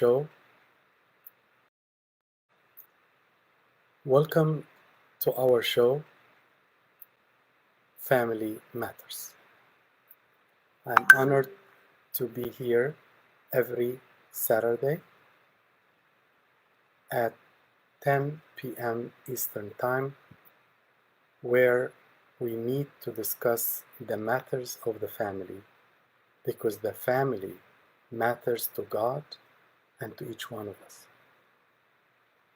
show. Welcome to our show, Family Matters. I'm honored to be here every Saturday at 10 p.m. Eastern Time, where we meet to discuss the matters of the family, because the family matters to God and to each one of us.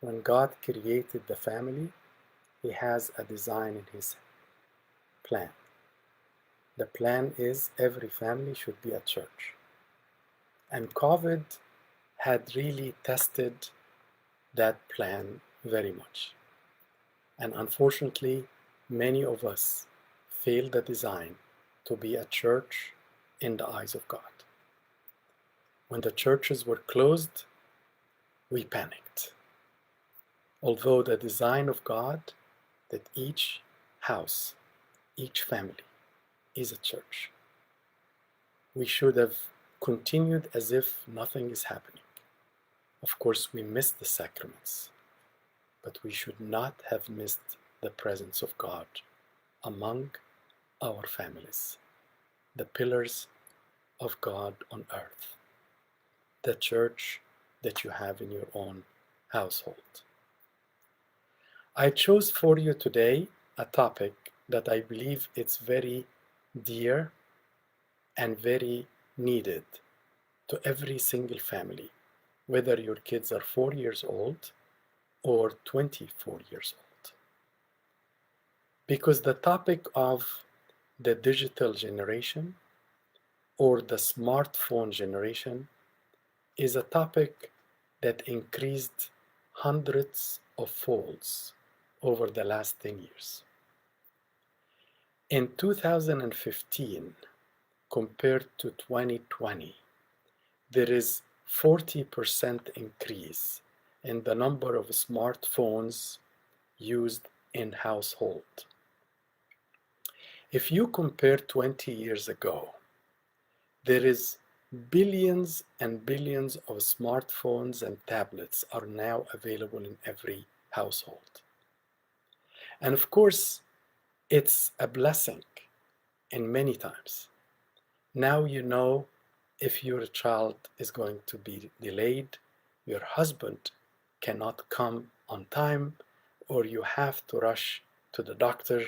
When God created the family, He has a design in His plan. The plan is every family should be a church. And COVID had really tested that plan very much. And unfortunately, many of us failed the design to be a church in the eyes of God. When the churches were closed, we panicked. Although the design of God that each house, each family is a church, we should have continued as if nothing is happening. Of course, we missed the sacraments, but we should not have missed the presence of God among our families, the pillars of God on earth, the church that you have in your own household. I chose for you today a topic that I believe it's very dear and very needed to every single family, whether your kids are 4 years old or 24 years old. Because the topic of the digital generation or the smartphone generation is a topic that increased hundreds of folds over the last 10 years. In 2015, compared to 2020, there is 40% increase in the number of smartphones used in household. If you compare 20 years ago, there is billions and billions of smartphones and tablets are now available in every household. And of course, it's a blessing in many times. Now you know if your child is going to be delayed, your husband cannot come on time, or you have to rush to the doctor,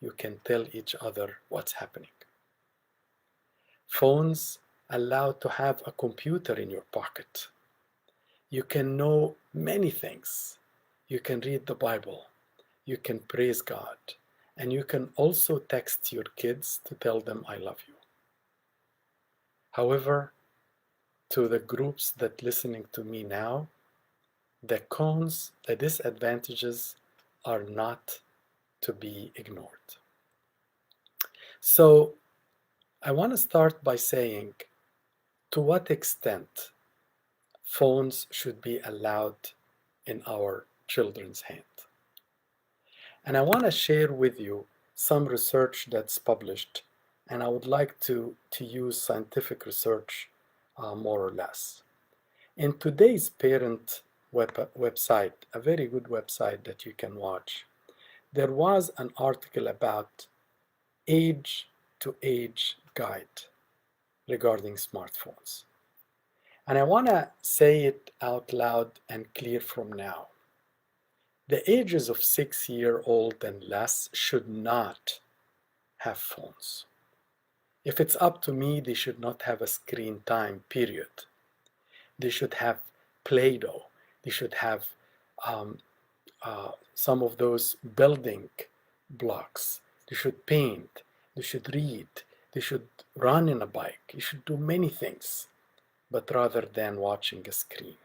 you can tell each other what's happening. Phones allow to have a computer in your pocket. You can know many things. You can read the Bible. You can praise God. And you can also text your kids to tell them, I love you. However, to the groups that listening to me now, the cons, the disadvantages are not to be ignored. So I want to start by saying to what extent phones should be allowed in our children's hand. And I want to share with you some research that's published, and I would like to use scientific research more or less. In today's parent website, a very good website that you can watch, there was an article about age to age guide regarding smartphones. And I want to say it out loud and clear from now. The ages of 6-year-old and less should not have phones. If it's up to me, they should not have a screen time, period. They should have Play-Doh. They should have some of those building blocks. They should paint. They should read. They should run in a bike. You should do many things, but rather than watching a screen.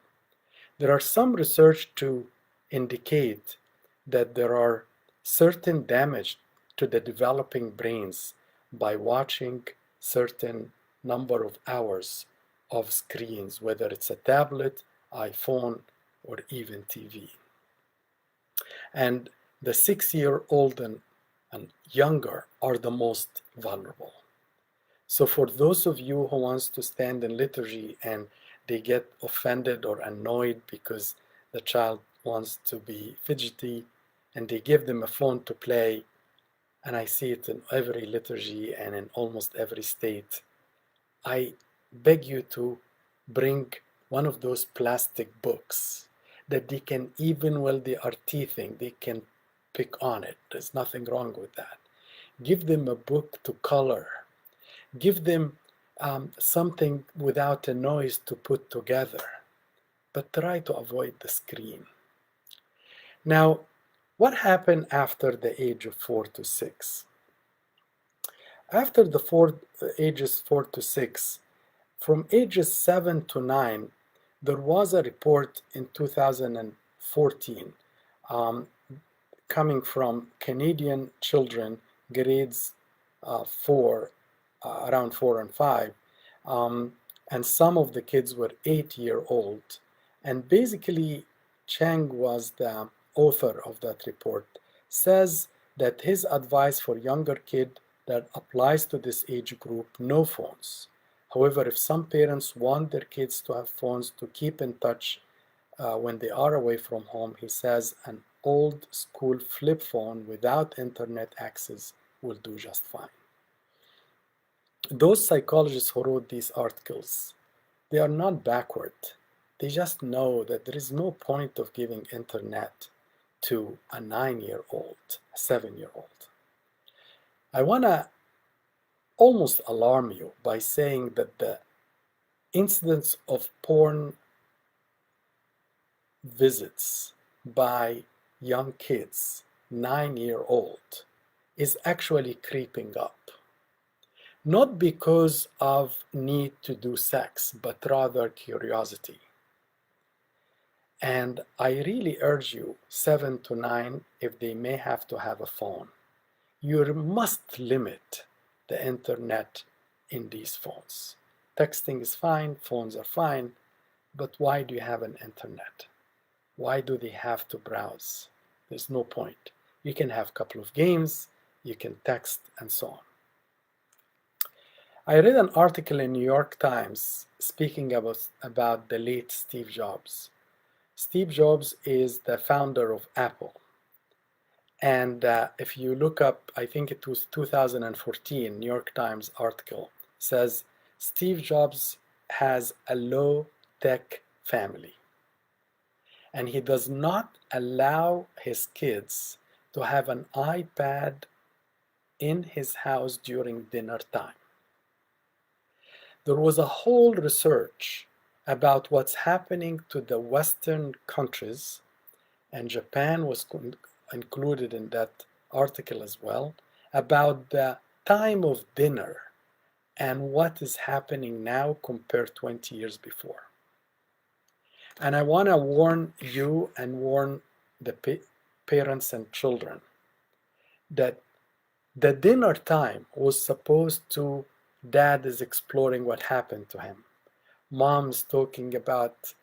There are some research to indicate that there are certain damage to the developing brains by watching certain number of hours of screens, whether it's a tablet, iPhone, or even TV. And the 6-year-old and younger are the most vulnerable. So for those of you who wants to stand in liturgy and they get offended or annoyed because the child wants to be fidgety, and they give them a phone to play. And I see it in every liturgy and in almost every state. I beg you to bring one of those plastic books that they can, even while they are teething, they can pick on it. There's nothing wrong with that. Give them a book to color. Give them something without a noise to put together. But try to avoid the screen. Now, what happened after the age of 4 to 6? After the ages 4 to 6, from ages 7 to 9, there was a report in 2014 um, coming from Canadian children, grades 4, around 4 and 5, um, and some of the kids were 8-year-old. And basically, Chang was the author of that report, says that his advice for younger kid that applies to this age group: no phones. However, if some parents want their kids to have phones to keep in touch when they are away from home, he says an old school flip phone without internet access will do just fine. Those psychologists who wrote these articles, they are not backward. They just know that there is no point of giving internet to a 9-year-old, a 7-year-old. I want to almost alarm you by saying that the incidence of porn visits by young kids, 9-year-old, is actually creeping up. Not because of need to do sex, but rather curiosity. And I really urge you, 7 to 9, if they may have to have a phone, you must limit the internet in these phones. Texting is fine, phones are fine, but why do you have an internet? Why do they have to browse? There's no point. You can have a couple of games, you can text, and so on. I read an article in New York Times speaking about the late Steve Jobs. Steve Jobs is the founder of Apple. And if you look up, I think it was 2014, New York Times article says Steve Jobs has a low-tech family. And he does not allow his kids to have an iPad in his house during dinner time. There was a whole research about what's happening to the Western countries, and Japan was included in that article as well, about the time of dinner and what is happening now compared 20 years before. And I want to warn you and warn the parents and children that the dinner time was supposed to, dad is exploring what happened to him. Mom's talking about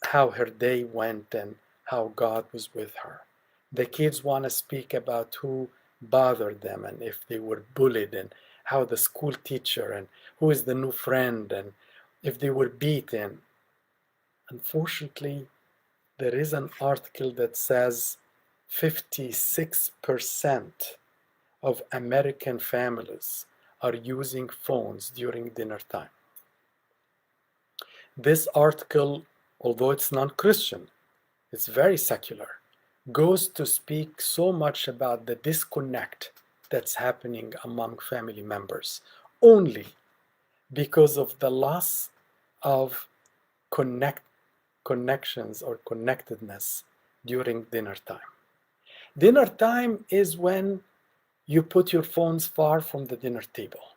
how her day went and how God was with her. The kids want to speak about who bothered them and if they were bullied and how the school teacher and who is the new friend and if they were beaten. Unfortunately, there is an article that says 56% of American families are using phones during dinner time. This article, although it's non-Christian, it's very secular, goes to speak so much about the disconnect that's happening among family members only because of the loss of connections or connectedness during dinner time. Dinner time is when you put your phones far from the dinner table.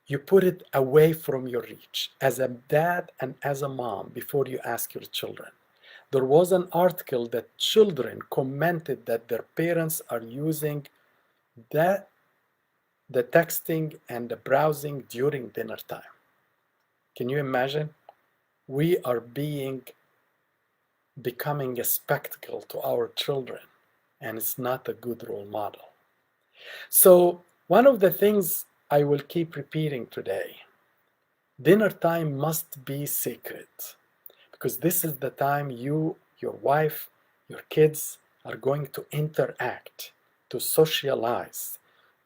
You put it away from your reach as a dad and as a mom before you ask your children. There was an article that children commented that their parents are using the texting and the browsing during dinner time. Can you imagine? We are becoming a spectacle to our children, and it's not a good role model. So one of the things I will keep repeating today Dinner time must be sacred because this is the time you, your wife, your kids are going to interact, to socialize,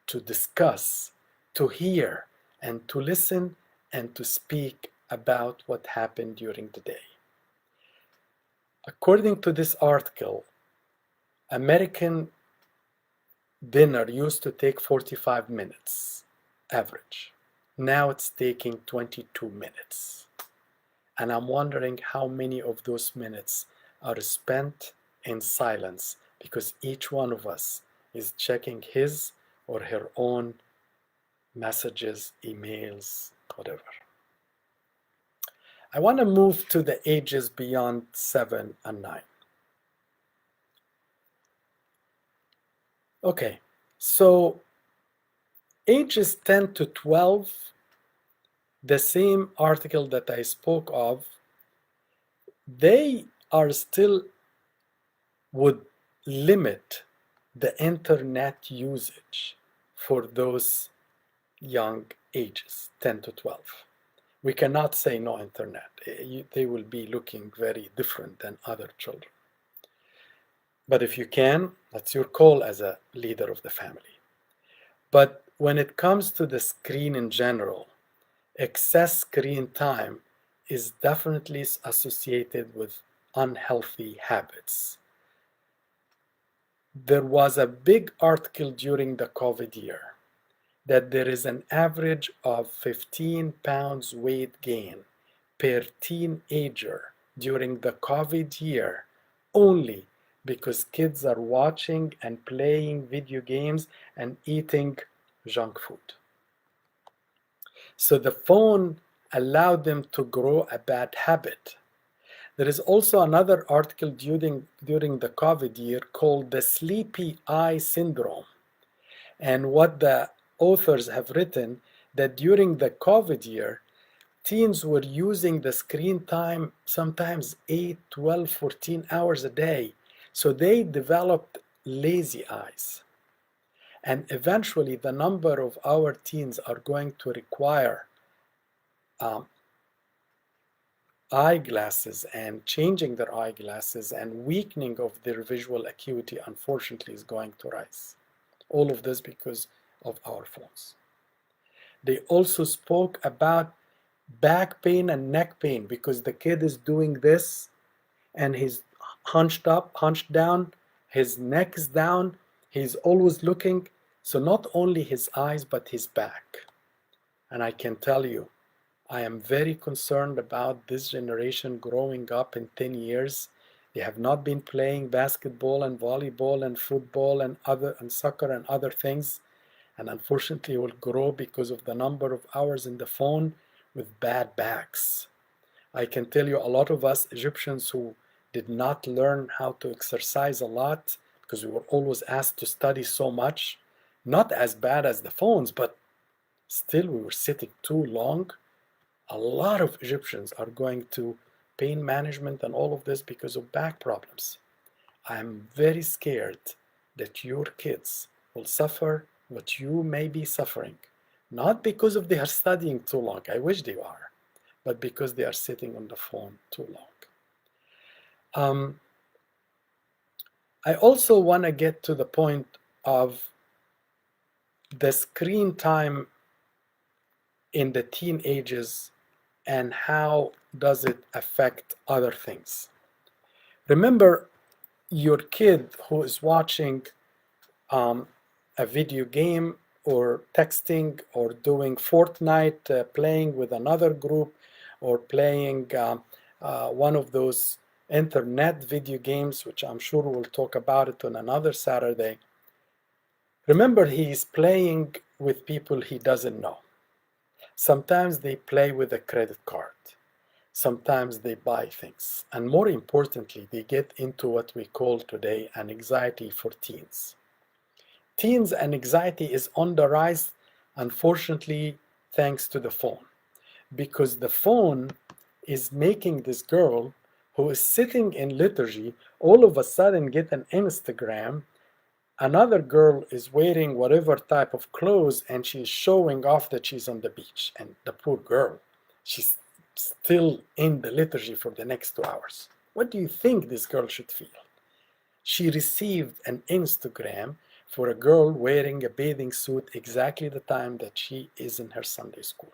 to discuss, to hear, and to listen and to speak about what happened during the day. According to this article, American dinner used to take 45 minutes average. Now it's taking 22 minutes. And I'm wondering how many of those minutes are spent in silence because each one of us is checking his or her own messages, emails, whatever. I want to move to the ages beyond 7 and 9. Okay, so ages 10 to 12, the same article that I spoke of, they are still would limit the internet usage for those young ages, 10 to 12. We cannot say no internet. They will be looking very different than other children. But if you can, that's your call as a leader of the family. But when it comes to the screen in general, excess screen time is definitely associated with unhealthy habits. There was a big article during the COVID year that there is an average of 15 pounds weight gain per teenager during the COVID year only because kids are watching and playing video games and eating junk food. So the phone allowed them to grow a bad habit. There is also another article during the COVID year called the sleepy eye syndrome. And what the authors have written that during the COVID year, teens were using the screen time sometimes 8, 12, 14 hours a day. So they developed lazy eyes. And eventually the number of our teens are going to require eyeglasses and changing their eyeglasses and weakening of their visual acuity, unfortunately, is going to rise. All of this because of our phones. They also spoke about back pain and neck pain because the kid is doing this and he's hunched up, hunched down, his neck is down, he's always looking. So not only his eyes, but his back. And I can tell you, I am very concerned about this generation growing up in 10 years. They have not been playing basketball and volleyball and football and soccer and other things, and unfortunately will grow because of the number of hours in the phone with bad backs. I can tell you a lot of us Egyptians who did not learn how to exercise a lot because we were always asked to study so much, not as bad as the phones, but still we were sitting too long. A lot of Egyptians are going to pain management and all of this because of back problems. I'm very scared that your kids will suffer what you may be suffering, not because of they are studying too long, I wish they are, but because they are sitting on the phone too long. I also want to get to the point of the screen time in the teenagers and how does it affect other things. Remember, your kid who is watching a video game or texting or doing Fortnite, playing with another group, or playing one of those internet video games, which I'm sure we'll talk about it on another Saturday. Remember, he's playing with people he doesn't know. Sometimes they play with a credit card. Sometimes they buy things. And more importantly, they get into what we call today an anxiety for teens. Teens and anxiety is on the rise, unfortunately, thanks to the phone. Because the phone is making this girl who is sitting in liturgy all of a sudden get an Instagram. Another girl is wearing whatever type of clothes and she's showing off that she's on the beach. And the poor girl, She's still in the liturgy for the next 2 hours. What do you think this girl should feel? She received an Instagram for a girl wearing a bathing suit exactly the time that she is in her Sunday school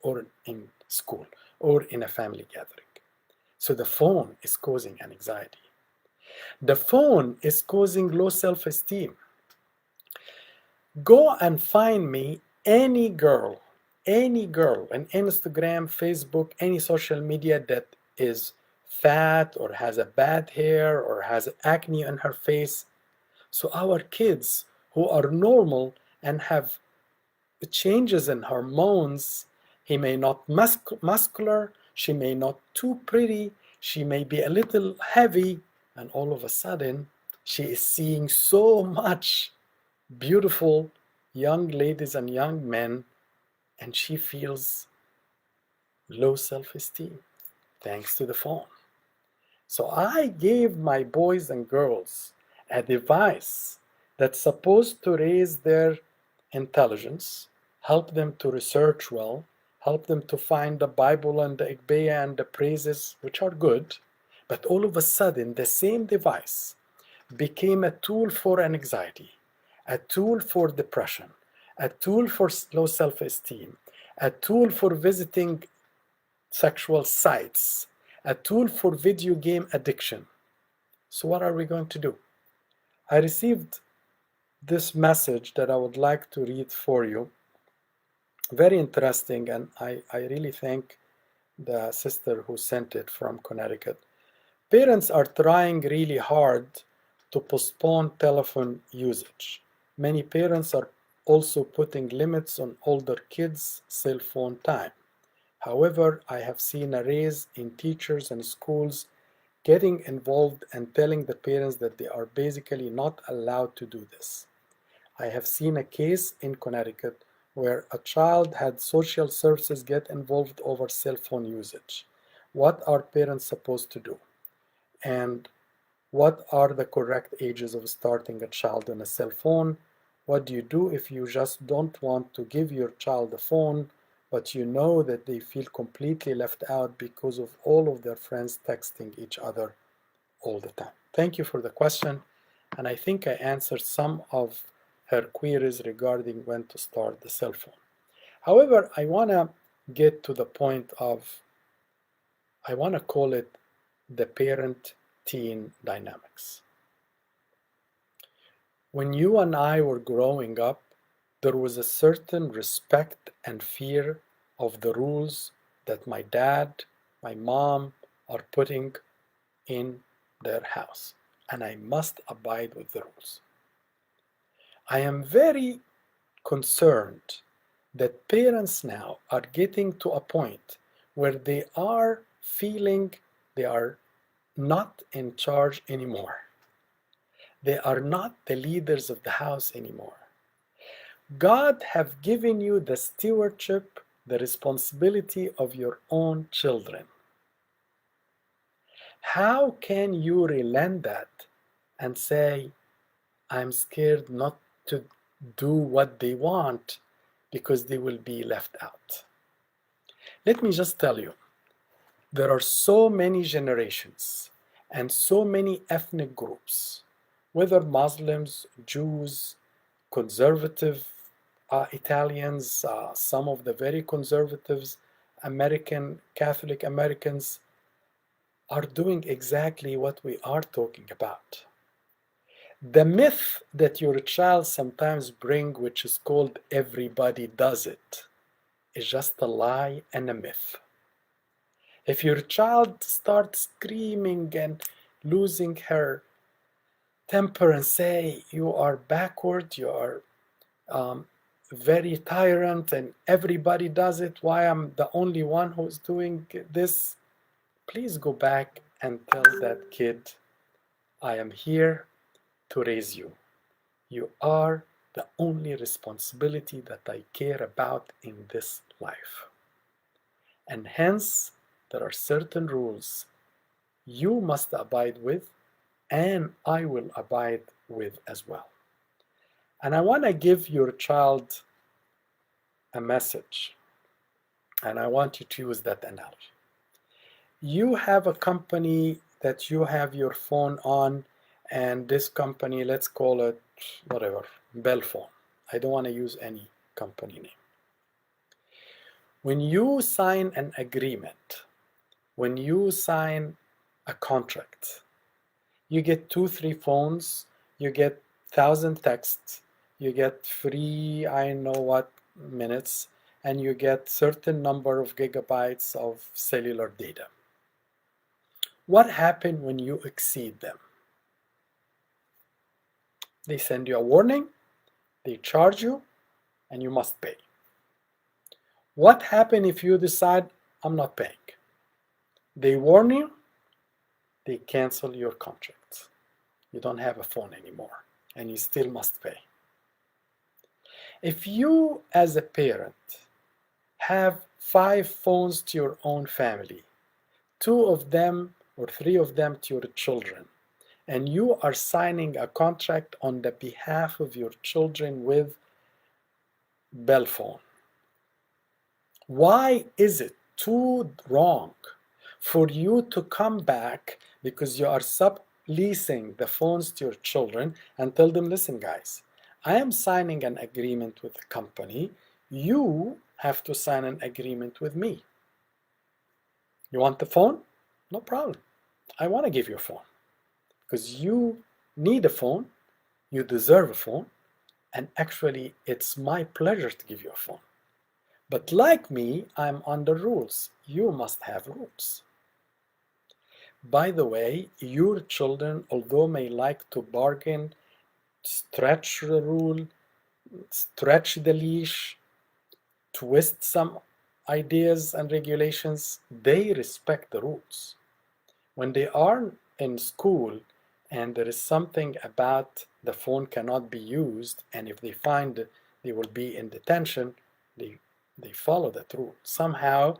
or in school or in a family gathering. So the phone is causing anxiety. The phone is causing low self-esteem. Go and find me any girl on Instagram, Facebook, any social media that is fat or has a bad hair or has acne on her face. So our kids who are normal and have changes in hormones, he may not muscular, she may not too pretty, she may be a little heavy, and all of a sudden she is seeing so much beautiful young ladies and young men, and she feels low self-esteem thanks to the phone. So I gave my boys and girls a device that's supposed to raise their intelligence, help them to research well, help them to find the Bible and the Igbeya and the praises, which are good. But all of a sudden, the same device became a tool for anxiety, a tool for depression, a tool for low self-esteem, a tool for visiting sexual sites, a tool for video game addiction. So what are we going to do? I received this message that I would like to read for you. Very interesting, and I really thank the sister who sent it from Connecticut. Parents are trying really hard to postpone telephone usage. Many parents are also putting limits on older kids' cell phone time. However, I have seen a rise in teachers and schools getting involved and telling the parents that they are basically not allowed to do this. I have seen a case in Connecticut where a child had social services get involved over cell phone usage. What are parents supposed to do? And what are the correct ages of starting a child on a cell phone? What do you do if you just don't want to give your child a phone, but you know that they feel completely left out because of all of their friends texting each other all the time? Thank you for the question, and I think I answered some of her queries regarding when to start the cell phone. However, I want to get to the point of, I want to call it the parent-teen dynamics. When you and I were growing up, there was a certain respect and fear of the rules that my dad, my mom are putting in their house, and I must abide with the rules. I am very concerned that parents now are getting to a point where they are feeling they are not in charge anymore. They are not the leaders of the house anymore. God have given you the stewardship, the responsibility of your own children. How can you relent that and say, I'm scared not to do what they want because they will be left out? Let me just tell you, there are so many generations and so many ethnic groups, whether Muslims, Jews, conservative Italians, some of the very conservatives, American, Catholic Americans, are doing exactly what we are talking about. The myth that your child sometimes bring, which is called everybody does it, is just a lie and a myth. If your child starts screaming and losing her temper and say you are backward, you are very tyrant and everybody does it, why I'm the only one who's doing this, please go back and tell that kid, I am here to raise you. You are the only responsibility that I care about in this life. And hence, there are certain rules you must abide with, and I will abide with as well. And I want to give your child a message. And I want you to use that analogy. You have a company that you have your phone on, and this company, let's call it whatever, Bell Phone. I don't want to use any company name. When you sign an agreement, when you sign a contract, you get 2, 3 phones, you get 1,000 texts, you get free, I know what, minutes, and you get certain number of gigabytes of cellular data. What happens when you exceed them? They send you a warning, they charge you, and you must pay. What happens if you decide, I'm not paying? They warn you, they cancel your contract. You don't have a phone anymore, and you still must pay. If you, as a parent, have 5 phones to your own family, 2 of them or 3 of them to your children, and you are signing a contract on the behalf of your children with Bell Phone, why is it too wrong for you to come back because you are subleasing the phones to your children and tell them, listen, guys, I am signing an agreement with the company. You have to sign an agreement with me. You want the phone? No problem. I want to give you a phone because you need a phone, you deserve a phone, and actually, it's my pleasure to give you a phone. But like me, I'm under rules. You must have rules. By the way, your children, although may like to bargain, stretch the rule, stretch the leash, twist some ideas and regulations, they respect the rules. When they are in school and there is something about the phone cannot be used, and if they find they will be in detention, they follow that rule. Somehow,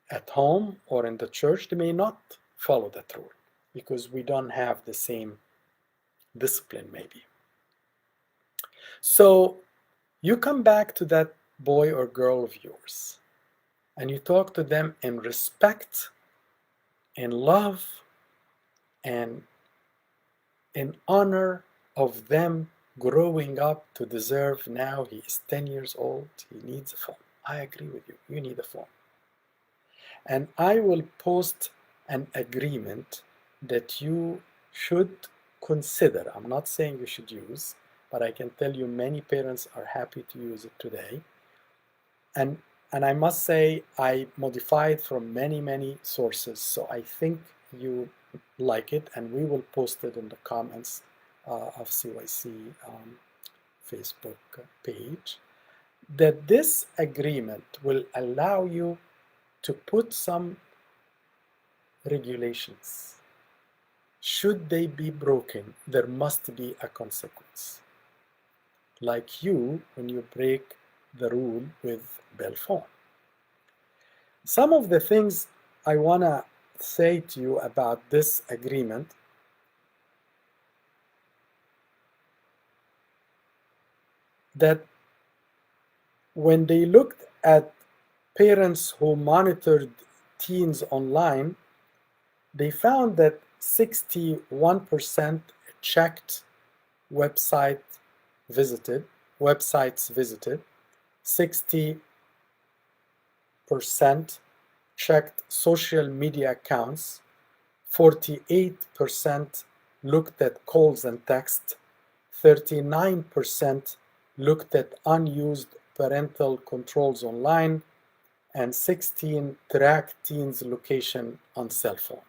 at home or in the church, they may not follow that rule because we don't have the same discipline, maybe. So you come back to that boy or girl of yours and you talk to them in respect, in love, and in honor of them growing up to deserve. Now he is 10 years old, he needs a phone. I agree with you, you need a phone. And I will post an agreement that you should consider. I'm not saying you should use, but I can tell you many parents are happy to use it today. And I must say I modified from many sources, so I think you like it, and we will post it in the comments of CYC Facebook page, that this agreement will allow you to put some regulations. Should they be broken, there must be a consequence. Like you, when you break the rule with Bell Phone. Some of the things I want to say to you about this agreement that when they looked at parents who monitored teens online, they found that 61% checked websites visited, 60% checked social media accounts, 48% looked at calls and text, 39% looked at unused parental controls online, and 16 tracked teens' location on cell phone.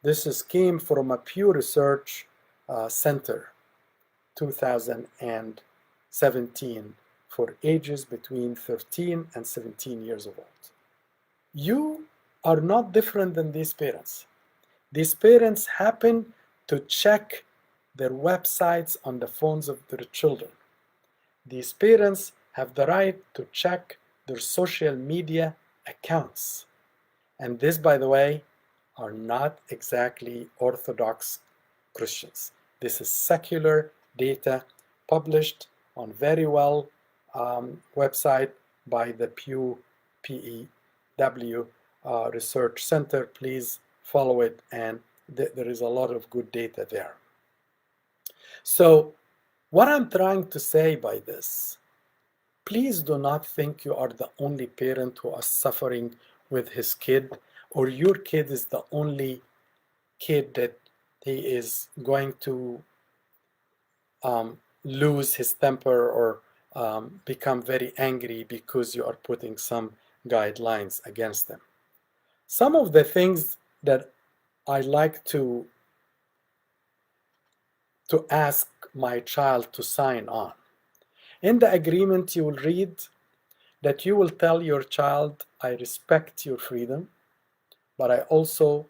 This came from a Pew Research Center, 2017, for ages between 13 and 17 years old. You are not different than these parents. These parents happen to check their websites on the phones of their children. These parents have the right to check their social media accounts. And this, by the way, are not exactly Orthodox Christians. This is secular data published on very well website by the Pew PE Research Center. Please follow it, and there is a lot of good data there. So, what I'm trying to say by this, please do not think you are the only parent who is suffering with his kid, or your kid is the only kid that he is going to lose his temper or become very angry because you are putting some guidelines against them. Some of the things that I like to ask my child to sign on. In the agreement, you will read that you will tell your child, I respect your freedom, but I also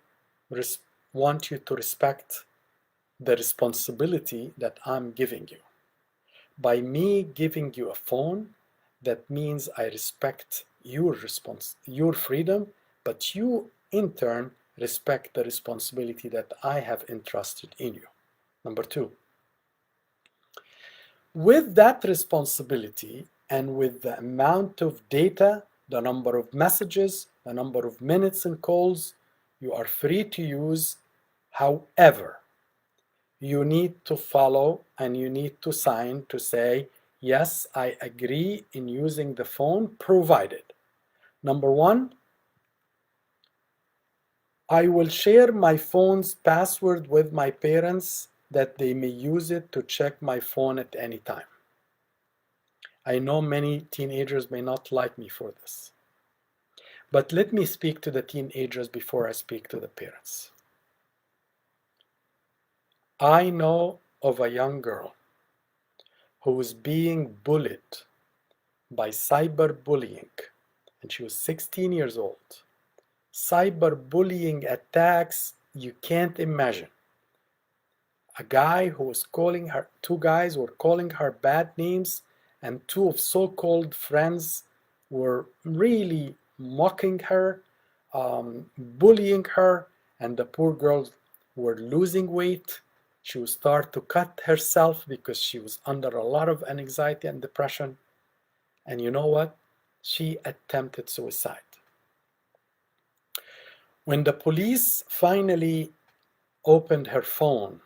want you to respect the responsibility that I'm giving you. By me giving you a phone, that means I respect your freedom, but you in turn respect the responsibility that I have entrusted in you. Number two, with that responsibility and with the amount of data, the number of messages, the number of minutes and calls, you are free to use. However, you need to follow and you need to sign to say, yes, I agree in using the phone, provided. Number one, I will share my phone's password with my parents that they may use it to check my phone at any time. I know many teenagers may not like me for this. But let me speak to the teenagers before I speak to the parents. I know of a young girl who was being bullied by cyberbullying, and she was 16 years old. Cyberbullying attacks you can't imagine. A guy who was calling her, two guys were calling her bad names, and two of so-called friends were really mocking her, bullying her, and the poor girl were losing weight. She would start to cut herself because she was under a lot of anxiety and depression. And you know what? She attempted suicide. When the police finally opened her phone,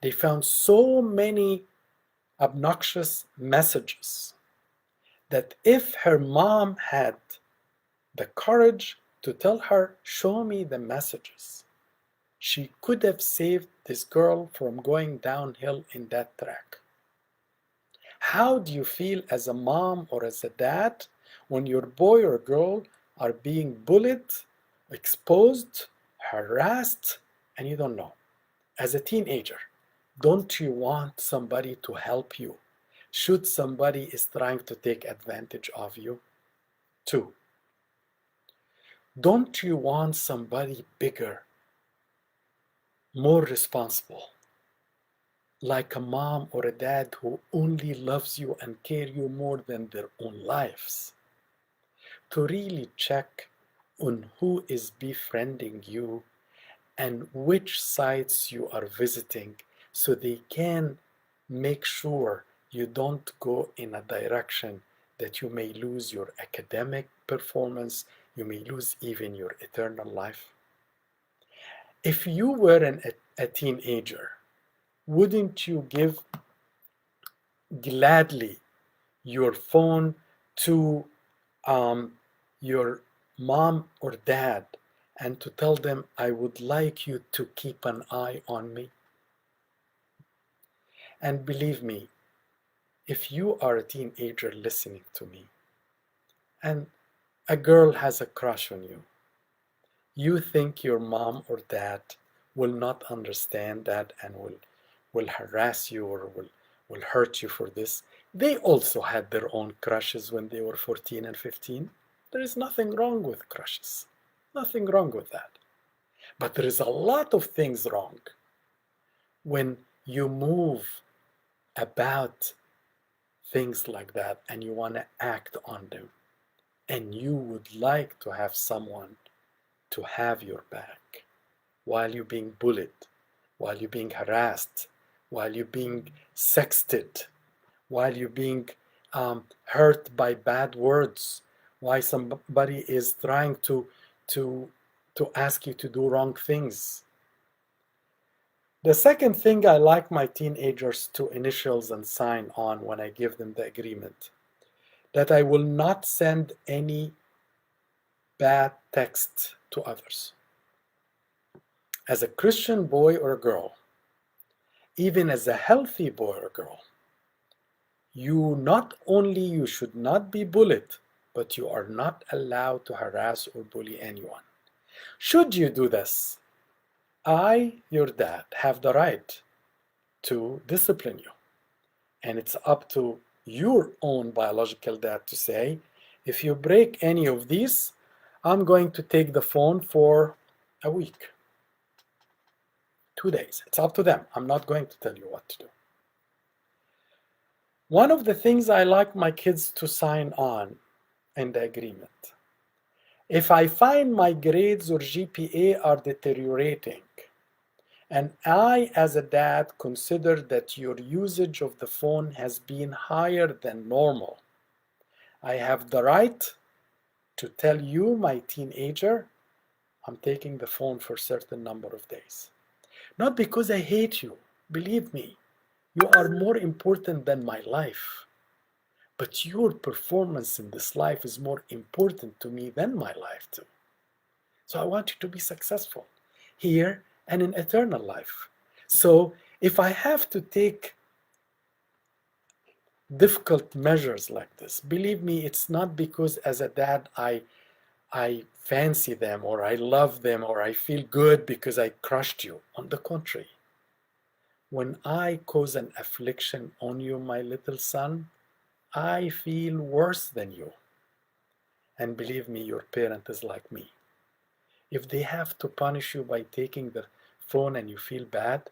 they found so many obnoxious messages that if her mom had the courage to tell her, show me the messages, she could have saved this girl from going downhill in that track. How do you feel as a mom or as a dad when your boy or girl are being bullied, exposed, harassed, and you don't know? As a teenager, don't you want somebody to help you? Should somebody is trying to take advantage of you? Two, don't you want somebody bigger, more responsible, like a mom or a dad who only loves you and care you more than their own lives, to really check on who is befriending you and which sites you are visiting so they can make sure you don't go in a direction that you may lose your academic performance, you may lose even your eternal life? If you were a teenager, wouldn't you give gladly your phone to your mom or dad and to tell them, I would like you to keep an eye on me? And believe me, if you are a teenager listening to me and a girl has a crush on you, you think your mom or dad will not understand that and will harass you or will hurt you for this. They also had their own crushes when they were 14 and 15. There is nothing wrong with crushes. Nothing wrong with that. But there is a lot of things wrong when you move about things like that and you want to act on them and you would like to have someone to have your back while you're being bullied, while you're being harassed, while you're being sexted, while you're being hurt by bad words, why somebody is trying to to ask you to do wrong things. The second thing I like my teenagers to initials and sign on when I give them the agreement, that I will not send any bad text to others. As a Christian boy or girl, even as a healthy boy or girl, you should not be bullied, but you are not allowed to harass or bully anyone. Should you do this, I, your dad, have the right to discipline you. And it's up to your own biological dad to say, if you break any of these, I'm going to take the phone for a week, 2 days. It's up to them. I'm not going to tell you what to do. One of the things I like my kids to sign on in the agreement, if I find my grades or GPA are deteriorating, and I, as a dad, consider that your usage of the phone has been higher than normal, I have the right to tell you, my teenager, I'm taking the phone for a certain number of days. Not because I hate you. Believe me, you are more important than my life. But your performance in this life is more important to me than my life, too. So I want you to be successful here and in eternal life. So if I have to take difficult measures like this, believe me, it's not because as a dad I fancy them or I love them or I feel good because I crushed you. On the contrary, when I cause an affliction on you, my little son, I feel worse than you. And believe me, your parent is like me. If they have to punish you by taking the phone and you feel bad,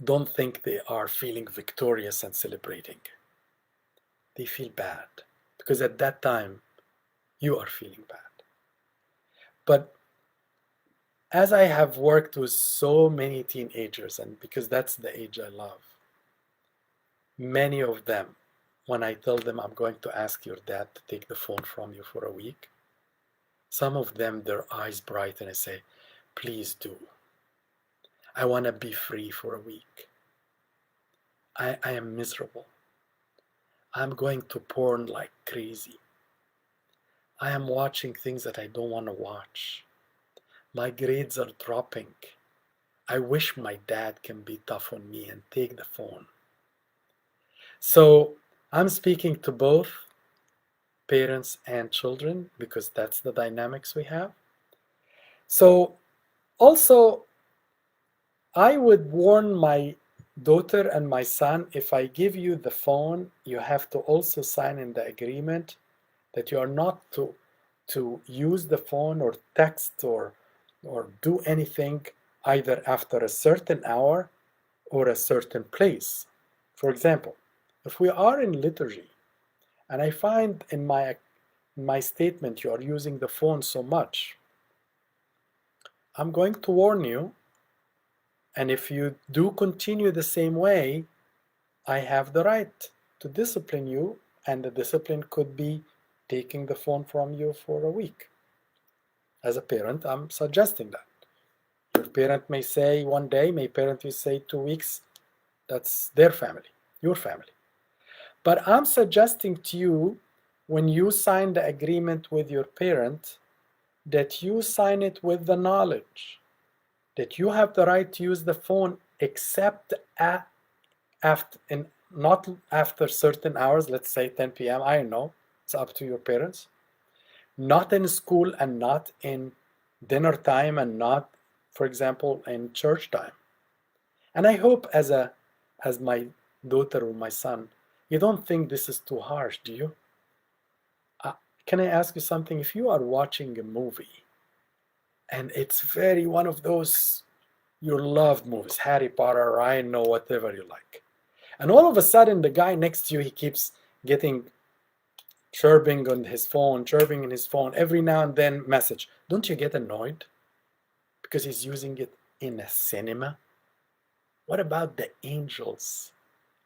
don't think they are feeling victorious and celebrating. They feel bad because at that time you are feeling bad. But as I have worked with so many teenagers, and because that's the age I love, many of them, when I tell them I'm going to ask your dad to take the phone from you for a week, some of them, their eyes brighten and say, please do. I want to be free for a week. I am miserable. I'm going to porn like crazy. I am watching things that I don't want to watch. My grades are dropping. I wish my dad can be tough on me and take the phone. So I'm speaking to both parents and children because that's the dynamics we have. So also, I would warn my daughter and my son, if I give you the phone, you have to also sign in the agreement that you are not to use the phone or text or do anything either after a certain hour or a certain place. For example, if we are in liturgy and I find in my statement you are using the phone so much, I'm going to warn you, and if you do continue the same way, I have the right to discipline you, and the discipline could be taking the phone from you for a week. As a parent, I'm suggesting that. Your parent may say 1 day, my parent will say 2 weeks. That's their family, your family. But I'm suggesting to you, when you sign the agreement with your parent, that you sign it with the knowledge that you have the right to use the phone except not after certain hours, let's say 10 p.m. I don't know, it's up to your parents. Not in school and not in dinner time and not, for example, in church time. And I hope as my daughter or my son, you don't think this is too harsh, do you? Uh, can I ask you something? If you are watching a movie and it's very one of those your loved movies, Harry Potter, I know, whatever you like, and all of a sudden the guy next to you, he keeps getting chirping in his phone, every now and then message. Don't you get annoyed because he's using it in a cinema? What about the angels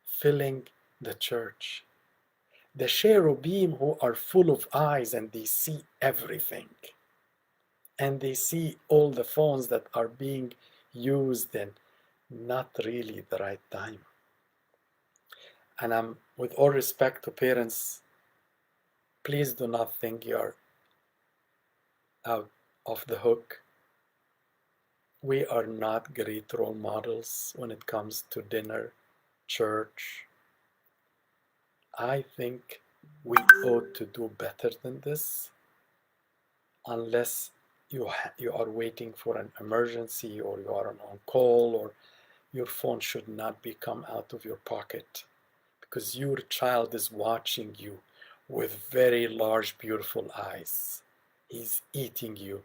filling the church? the cherubim who are full of eyes and they see everything. And they see all the phones that are being used in not really the right time. And I'm, with all respect to parents, please do not think you're out of the hook. We are not great role models when it comes to dinner, church. I think we ought to do better than this, unless you are waiting for an emergency or you are on call, or your phone should not be come out of your pocket, because your child is watching you with very large, beautiful eyes. He's eating you,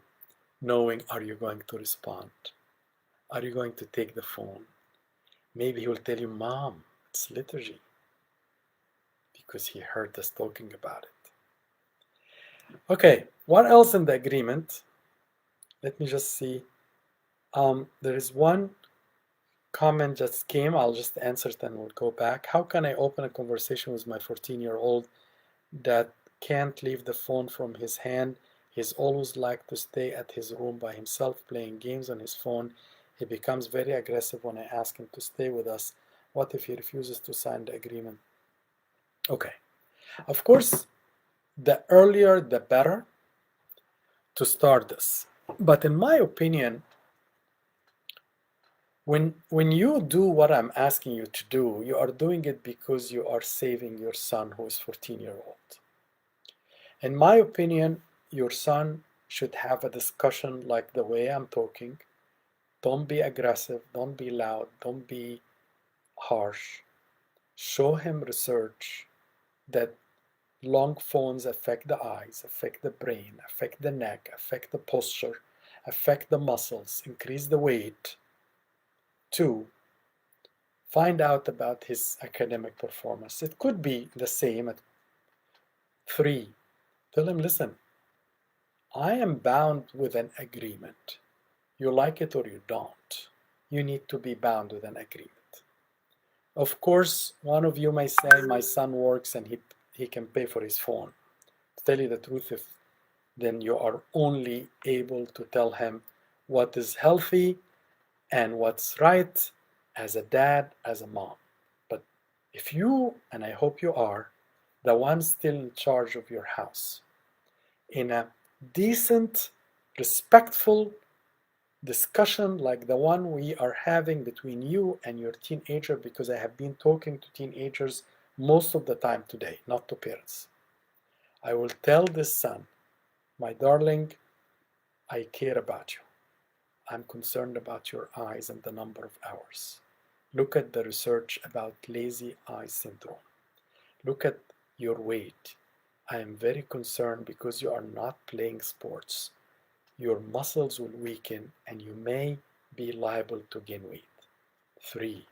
knowing, are you going to respond? Are you going to take the phone? Maybe he will tell you, Mom, it's liturgy, because he heard us talking about it. Okay, what else in the agreement? Let me just see. There is one comment just came. I'll just answer it and we'll go back. How can I open a conversation with my 14-year-old that can't leave the phone from his hand? He's always like to stay at his room by himself playing games on his phone. He becomes very aggressive when I ask him to stay with us. What if he refuses to sign the agreement? Okay, of course, the earlier the better to start this. But in my opinion, when you do what I'm asking you to do, you are doing it because you are saving your son who is 14-year-old. In my opinion, your son should have a discussion like the way I'm talking. Don't be aggressive, don't be loud, don't be harsh. Show him research that long phones affect the eyes, affect the brain, affect the neck, affect the posture, affect the muscles, increase the weight. 2, find out about his academic performance. It could be the same at 3. Tell him, listen, I am bound with an agreement. You like it or you don't. You need to be bound with an agreement. Of course, one of you may say, my son works and he can pay for his phone. To tell you the truth, then you are only able to tell him what is healthy and what's right as a dad, as a mom. But if you, and I hope you are, the one still in charge of your house, in a decent, respectful discussion like the one we are having between you and your teenager, because I have been talking to teenagers most of the time today, not to parents. I will tell this son, my darling, I care about you. I'm concerned about your eyes and the number of hours. Look at the research about lazy eye syndrome. Look at your weight. I am very concerned because you are not playing sports. Your muscles will weaken and you may be liable to gain weight. 3,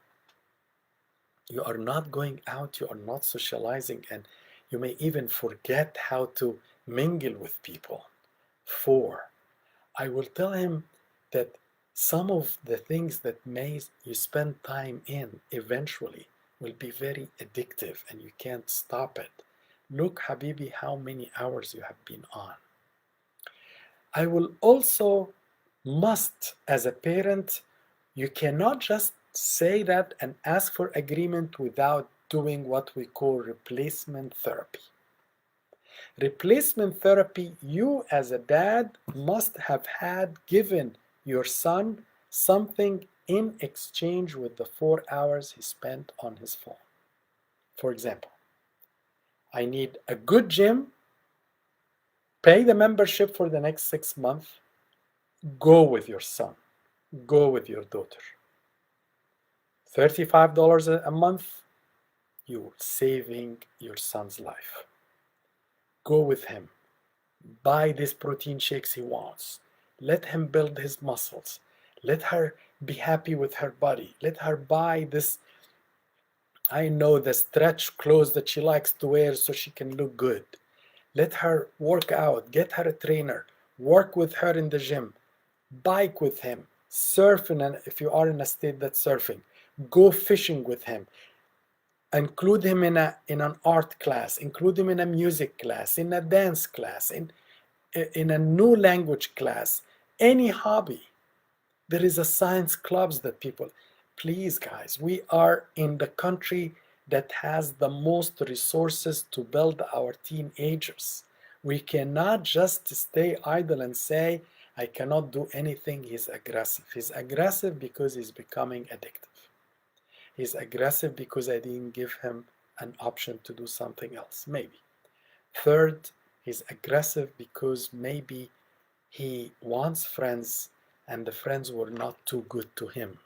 you are not going out, you are not socializing, and you may even forget how to mingle with people. 4, I will tell him that some of the things that may you spend time in eventually will be very addictive and you can't stop it. Look, Habibi, how many hours you have been on. I will also must, as a parent, you cannot just say that and ask for agreement without doing what we call replacement therapy. Replacement therapy, you as a dad must have had given your son something in exchange with the 4 hours he spent on his phone. For example, I need a good gym, pay the membership for the next 6 months, go with your son, go with your daughter. $35 a month, you're saving your son's life. Go with him. Buy these protein shakes he wants. Let him build his muscles. Let her be happy with her body. Let her buy this, I know, the stretch clothes that she likes to wear so she can look good. Let her work out. Get her a trainer. Work with her in the gym. Bike with him. Surf if you are in a state that's surfing. Go fishing with him. include him in an art class, include him in a music class, in a dance class, in a new language class, any hobby. There is a science clubs that people, please guys, we are in the country that has the most resources to build our teenagers. We cannot just stay idle and say, I cannot do anything. He's aggressive. He's aggressive because he's becoming addictive. He's aggressive because I didn't give him an option to do something else, maybe. Third, he's aggressive because maybe he wants friends and the friends were not too good to him.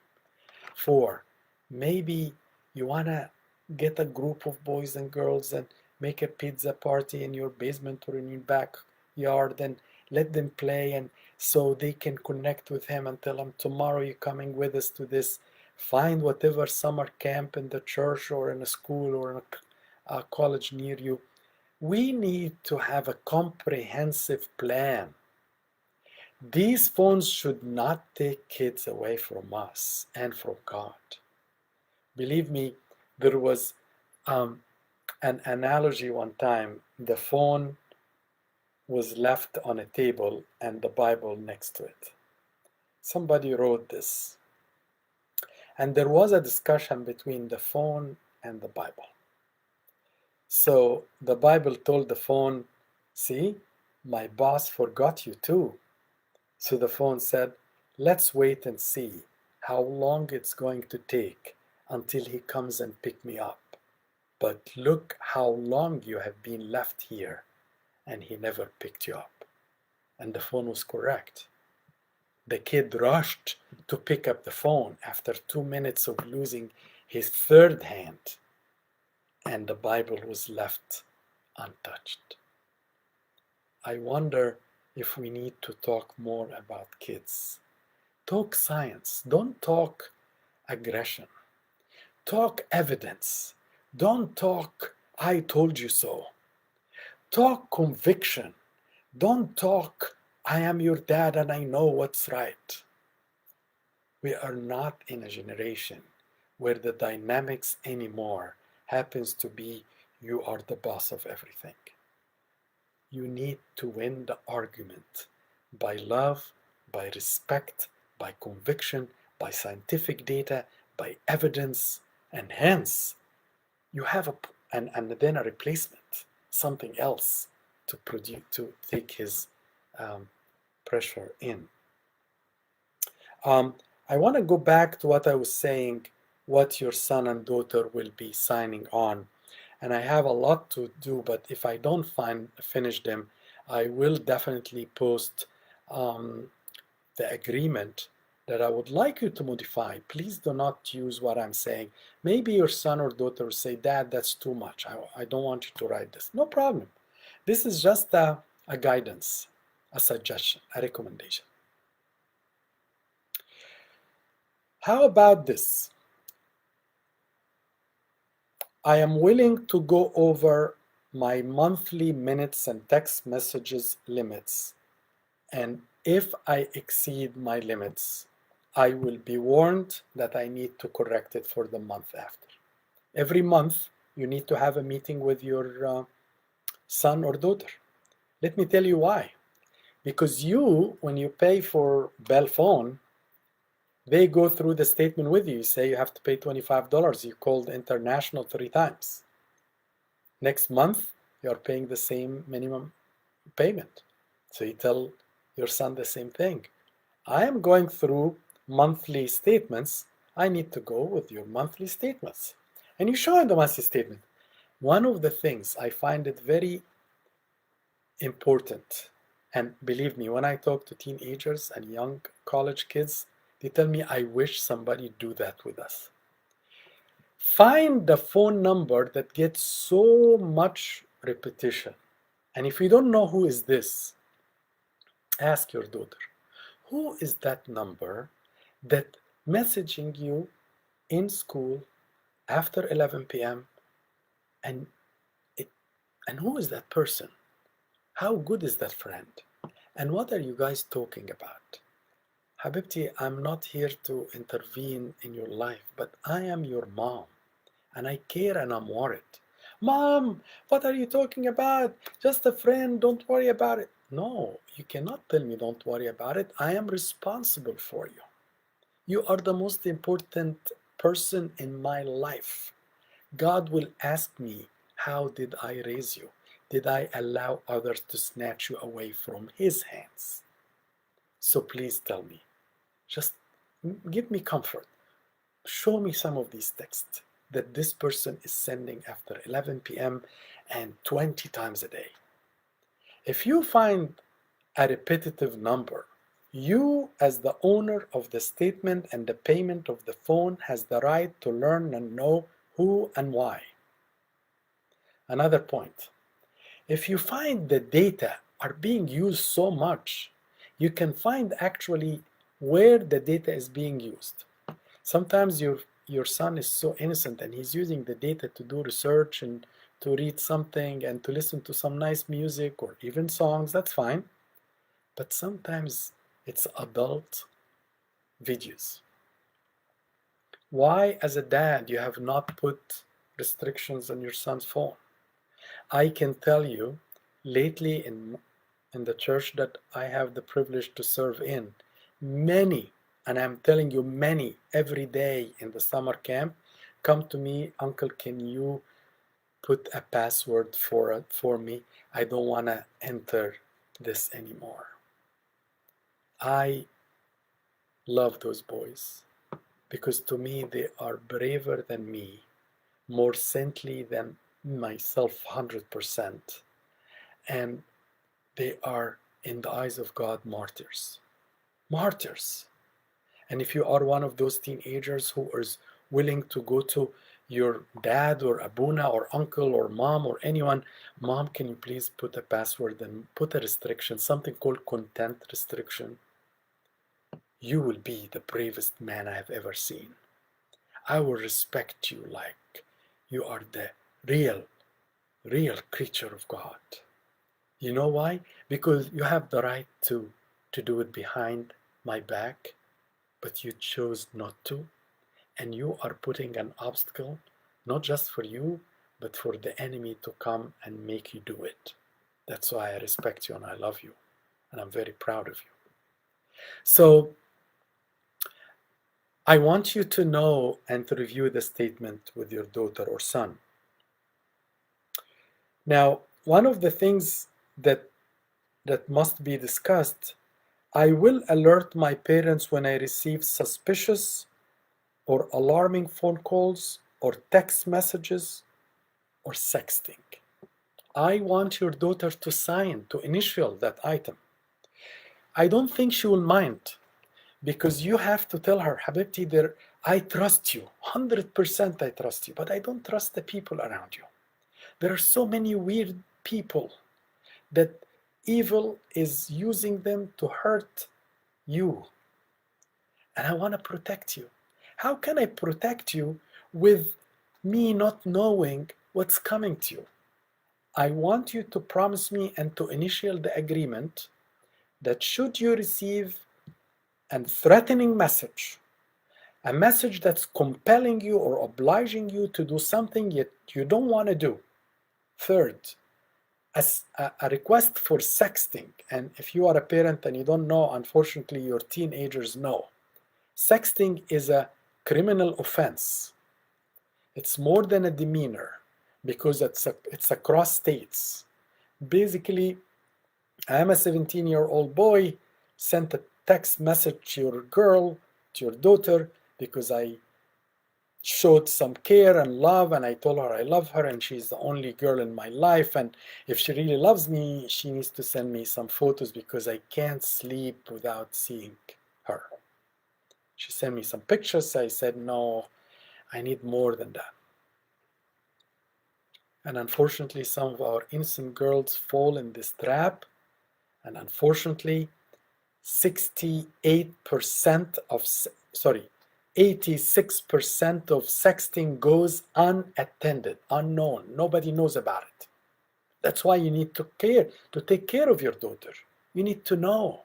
Four, maybe you want to get a group of boys and girls and make a pizza party in your basement or in your backyard and let them play, and so they can connect with him and tell him tomorrow you're coming with us to this. Find whatever summer camp in the church or in a school or in a college near you. We need to have a comprehensive plan. These phones should not take kids away from us and from God. Believe me, there was an analogy one time. The phone was left on a table and the Bible next to it. Somebody wrote this. And there was a discussion between the phone and the Bible. So the Bible told the phone, see, my boss forgot you too. So the phone said, let's wait and see how long it's going to take until he comes and pick me up. But look how long you have been left here and he never picked you up. And the phone was correct. The kid rushed to pick up the phone after 2 minutes of losing his third hand, and the Bible was left untouched. I wonder if we need to talk more about kids. Talk science. Don't talk aggression. Talk evidence. Don't talk, I told you so. Talk conviction. Don't talk, I am your dad and I know what's right. We are not in a generation where the dynamics anymore happens to be you are the boss of everything. You need to win the argument by love, by respect, by conviction, by scientific data, by evidence, and hence you have and then a replacement, something else to produce to take his pressure in. I want to go back to what I was saying, what your son and daughter will be signing on. And I have a lot to do, but if I don't finish them, I will definitely post the agreement that I would like you to modify. Please do not use what I'm saying. Maybe your son or daughter will say, Dad, that's too much. I don't want you to write this. No problem. This is just a guidance, a suggestion, a recommendation. How about this? I am willing to go over my monthly minutes and text messages limits. And if I exceed my limits, I will be warned that I need to correct it for the month after. Every month, you need to have a meeting with your son or daughter. Let me tell you why. Because you, when you pay for Bell Phone, they go through the statement with you. You say you have to pay $25. You called international 3 times. Next month, you're paying the same minimum payment. So you tell your son the same thing. I am going through monthly statements. I need to go with your monthly statements. And you show him the monthly statement. One of the things I find it very important, and believe me, when I talk to teenagers and young college kids, they tell me, I wish somebody do that with us. Find the phone number that gets so much repetition. And if you don't know who is this, ask your daughter, who is that number that messaging you in school after 11 p.m. and who is that person? How good is that friend? And what are you guys talking about? Habibti, I'm not here to intervene in your life, but I am your mom. and I care and I'm worried. Mom, what are you talking about? Just a friend, don't worry about it. No, you cannot tell me don't worry about it. I am responsible for you. You are the most important person in my life. God will ask me, how did I raise you? Did I allow others to snatch you away from His hands? So please tell me. Just give me comfort. Show me some of these texts that this person is sending after 11 p.m. and 20 times a day. If you find a repetitive number, you, as the owner of the statement and the payment of the phone, has the right to learn and know who and why. Another point, if you find the data are being used so much, you can find actually where the data is being used. Sometimes your son is so innocent and he's using the data to do research and to read something and to listen to some nice music or even songs. That's fine. But sometimes it's adult videos. Why, as a dad, you have not put restrictions on your son's phone? I can tell you, lately in the church that I have the privilege to serve in, many, and I'm telling you many, every day in the summer camp, come to me, Uncle, can you put a password for me? I don't want to enter this anymore. I love those boys because to me they are braver than me, more saintly than myself 100%, and they are in the eyes of God martyrs. Martyrs. And if you are one of those teenagers who is willing to go to your dad or abuna or uncle or mom or anyone, Mom, can you please put a password and put a restriction, something called content restriction? You will be the bravest man I have ever seen. I will respect you like you are the real creature of God. You know why? Because you have the right to do it behind my back, but you chose not to, and you are putting an obstacle, not just for you, but for the enemy to come and make you do it. That's why I respect you and I love you, and I'm very proud of you. So I want you to know and to review the statement with your daughter or son. Now, one of the things that must be discussed, I will alert my parents when I receive suspicious or alarming phone calls or text messages or sexting. I want your daughter to sign, to initial that item. I don't think she will mind because you have to tell her, Habibti, I trust you, 100% I trust you, but I don't trust the people around you. There are so many weird people that evil is using them to hurt you. And I want to protect you. How can I protect you with me not knowing what's coming to you? I want you to promise me and to initiate the agreement that should you receive a threatening message, a message that's compelling you or obliging you to do something yet you don't want to do. Third, as a request for sexting, and if you are a parent and you don't know, unfortunately your teenagers know, sexting is a criminal offense. It's more than a demeanor because it's across states. Basically, I am a 17-year-old boy, sent a text message to your girl, to your daughter, because I showed some care and love, and I told her I love her and she's the only girl in my life, and if she really loves me, she needs to send me some photos because I can't sleep without seeing her. She sent me some pictures. I said, no, I need more than that. And unfortunately, some of our innocent girls fall in this trap, and unfortunately 68% of, 86% of sexting goes unattended, unknown. Nobody knows about it. That's why you need to take care of your daughter. You need to know.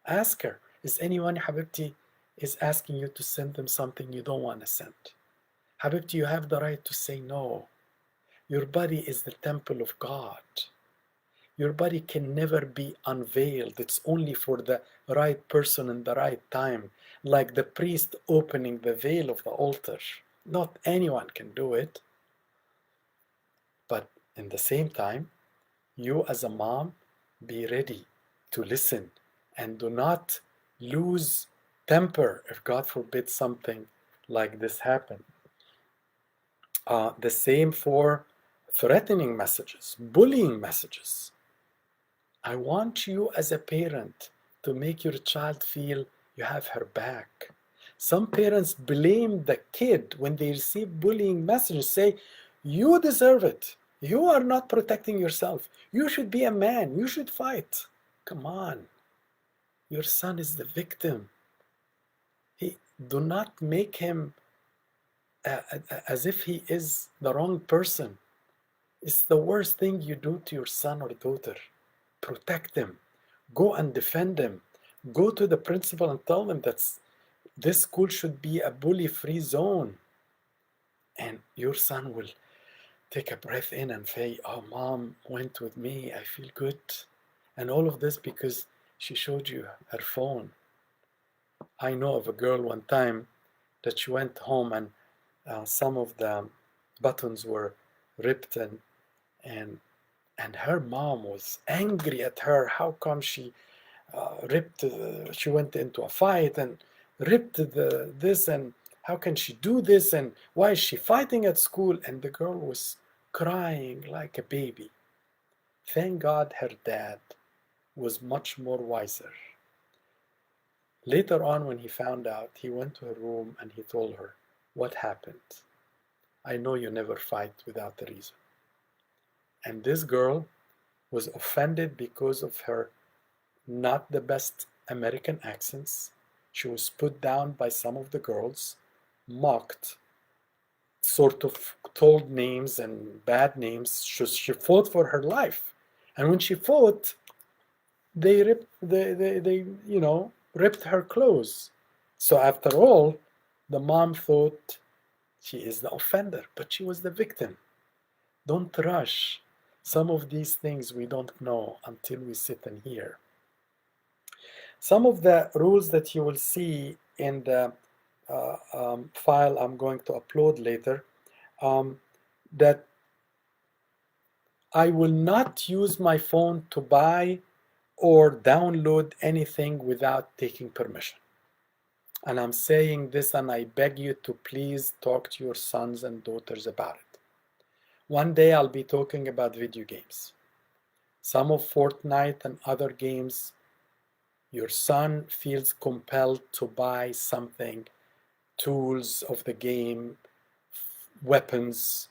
Ask her, is anyone, Habibti, is asking you to send them something you don't want to send? Habibti, you have the right to say no. Your body is the temple of God. Your body can never be unveiled. It's only for the right person in the right time, like the priest opening the veil of the altar. Not anyone can do it. But in the same time, you as a mom, be ready to listen and do not lose temper if God forbid something like this happen. The same for threatening messages, bullying messages. I want you as a parent to make your child feel you have her back. Some parents blame the kid when they receive bullying messages, say, you deserve it. You are not protecting yourself. You should be a man. You should fight. Come on. Your son is the victim. Do not make him as if he is the wrong person. It's the worst thing you do to your son or daughter. Protect them. Go and defend them. Go to the principal and tell them that this school should be a bully-free zone. And your son will take a breath in and say, oh, mom went with me. I feel good. And all of this because she showed you her phone. I know of a girl one time that she went home and some of the buttons were ripped and and her mom was angry at her. How come she ripped? She went into a fight and ripped this, and how can she do this? And why is she fighting at school? And the girl was crying like a baby. Thank God her dad was much more wiser. Later on, when he found out, he went to her room and he told her, what happened? I know you never fight without a reason. And this girl was offended because of her not the best American accents. She was put down by some of the girls, mocked, sort of told names and bad names. She fought for her life. And when she fought, they ripped her clothes. So after all, the mom thought she is the offender, but she was the victim. Don't rush. Some of these things we don't know until we sit and hear. Some of the rules that you will see in the file I'm going to upload later, that I will not use my phone to buy or download anything without taking permission. And I'm saying this and I beg you to please talk to your sons and daughters about it. One day I'll be talking about video games. Some of Fortnite and other games, your son feels compelled to buy something, tools of the game, weapons,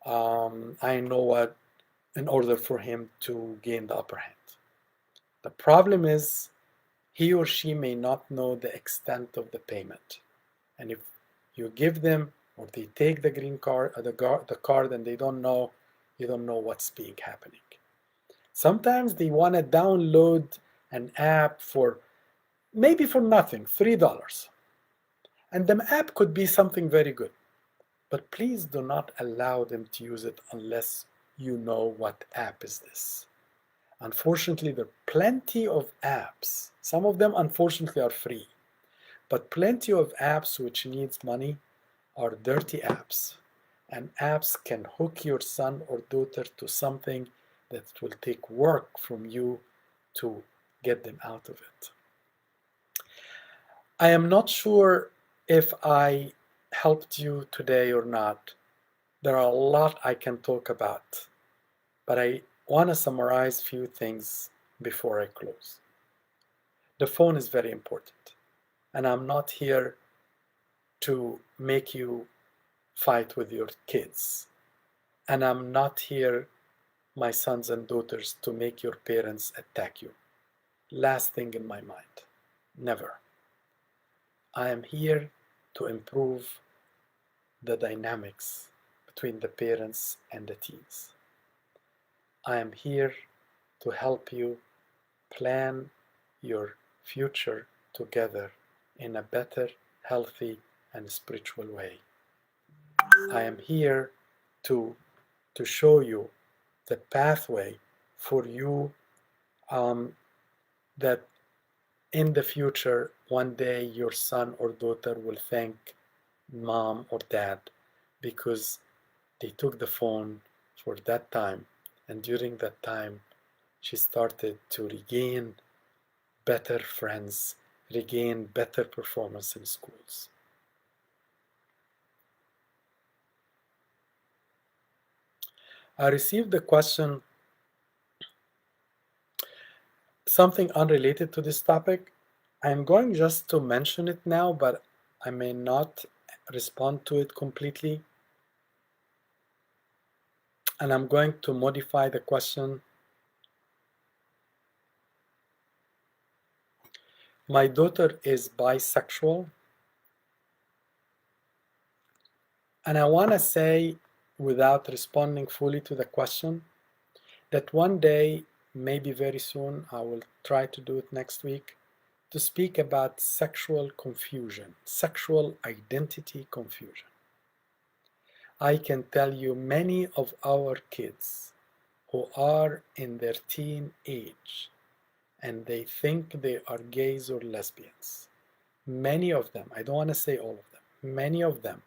I know what, in order for him to gain the upper hand. The problem is he or she may not know the extent of the payment. And if you give them or they take the green card or the card and they don't know, you don't know what's being happening. Sometimes they want to download an app for maybe for nothing, $3. And the app could be something very good. But please do not allow them to use it unless you know what app is this. Unfortunately, there are plenty of apps. Some of them, unfortunately, are free. But plenty of apps which needs money are dirty apps. And apps can hook your son or daughter to something that will take work from you to get them out of it. I am not sure if I helped you today or not. There are a lot I can talk about, but I want to summarize a few things before I close. The phone is very important, and I'm not here to make you fight with your kids. And I'm not here, my sons and daughters, to make your parents attack you. Last thing in my mind. Never. I am here to improve the dynamics between the parents and the teens. I am here to help you plan your future together in a better, healthy, and spiritual way. I am here to show you the pathway for you, that in the future, one day your son or daughter will thank mom or dad because they took the phone for that time. And during that time, she started to regain better friends, regain better performance in schools. I received a question, something unrelated to this topic. I'm going just to mention it now, but I may not respond to it completely. And I'm going to modify the question. My daughter is bisexual, and I want to say, without responding fully to the question, that one day, maybe very soon, I will try to do it next week, to speak about sexual confusion, sexual identity confusion. I can tell you many of our kids who are in their teen age and they think they are gays or lesbians. Many of them, I don't want to say all of them, many of them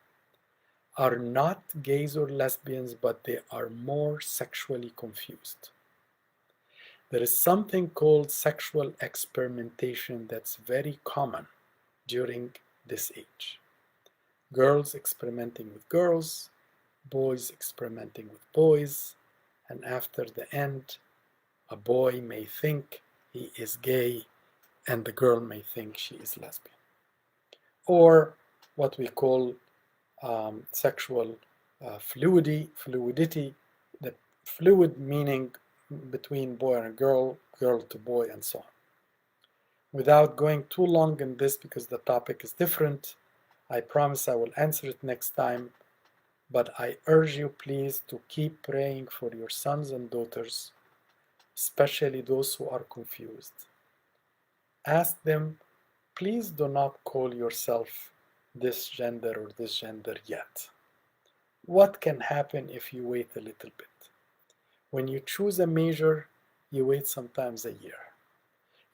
are not gays or lesbians, but they are more sexually confused. There is something called sexual experimentation that's very common during this age. Girls experimenting with girls, boys experimenting with boys, and after the end, a boy may think he is gay and the girl may think she is lesbian. Or what we call sexual fluidity, the fluid meaning between boy and girl, girl to boy, and so on. Without going too long in this because the topic is different, I promise I will answer it next time. But I urge you, please, to keep praying for your sons and daughters, especially those who are confused. Ask them, please do not call yourself this gender or this gender yet. What can happen if you wait a little bit? When you choose a major, you wait sometimes a year.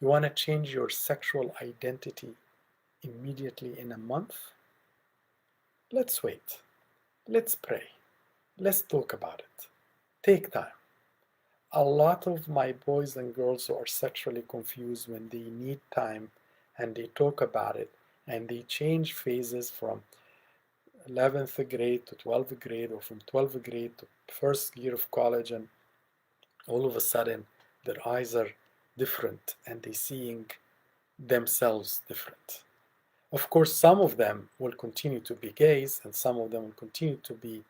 You want to change your sexual identity immediately in a month? Let's wait. Let's pray. Let's talk about it. Take time. A lot of my boys and girls who are sexually confused, when they need time and they talk about it and they change phases from 11th grade to 12th grade or from 12th grade to first year of college, and all of a sudden their eyes are different and they're seeing themselves different. Of course, some of them will continue to be gays and some of them will continue to be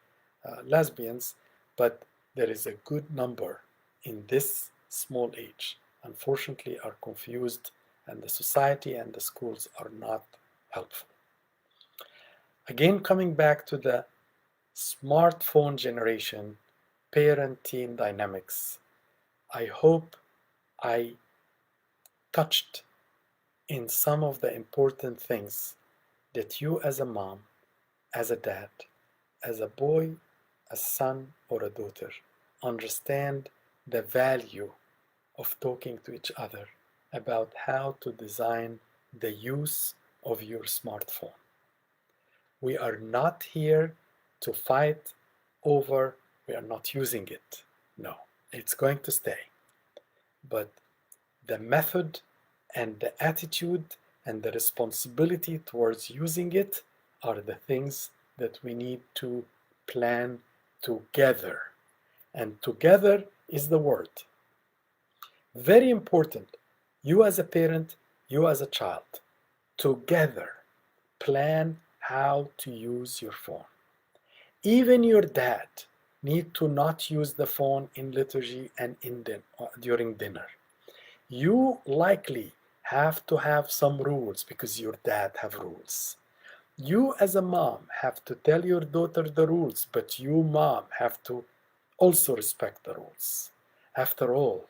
lesbians, but there is a good number in this small age, unfortunately, are confused, and the society and the schools are not helpful. Again, coming back to the smartphone generation, parent-teen dynamics, I hope I touched in some of the important things that you as a mom, as a dad, as a boy, a son, or a daughter, understand the value of talking to each other about how to design the use of your smartphone. We are not here to fight over we are not using it. No, it's going to stay. But the method and the attitude and the responsibility towards using it are the things that we need to plan together. And together is the word. Very important. You as a parent, you as a child, together plan how to use your phone. Even your dad need to not use the phone in liturgy and during dinner. You likely have to have some rules because your dad have rules. You as a mom have to tell your daughter the rules, but you mom have to also respect the rules. After all,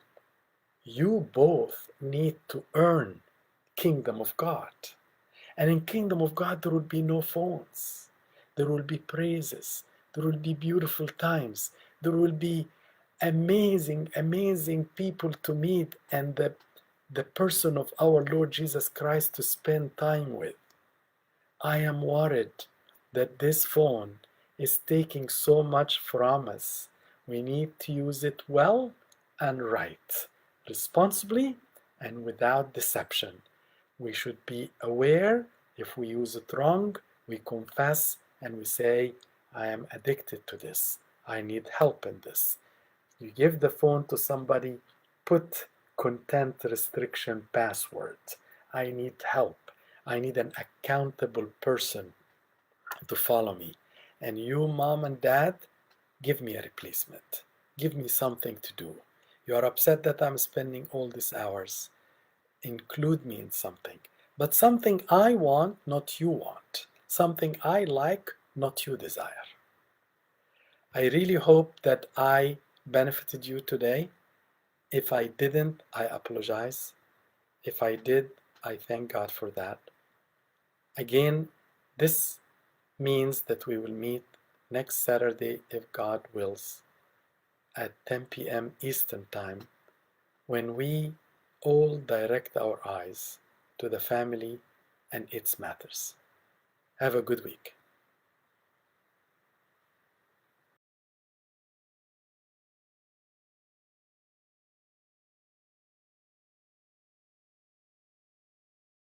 you both need to earn kingdom of God. And in kingdom of God there would be no phones. There will be praises. There will be beautiful times. There will be amazing, amazing people to meet and the person of our Lord Jesus Christ to spend time with. I am worried that this phone is taking so much from us. We need to use it well and right, responsibly and without deception. We should be aware if we use it wrong, we confess and we say, I am addicted to this. I need help in this. You give the phone to somebody, put content restriction password. I need help. I need an accountable person to follow me. And you, mom and dad, give me a replacement. Give me something to do. You are upset that I'm spending all these hours. Include me in something. But something I want, not you want. Something I like, not you desire. I really hope that I benefited you today. If I didn't, I apologize. If I did, I thank God for that. Again, this means that we will meet next Saturday, if God wills, at 10 p.m. Eastern Time, when we all direct our eyes to the family and its matters. Have a good week.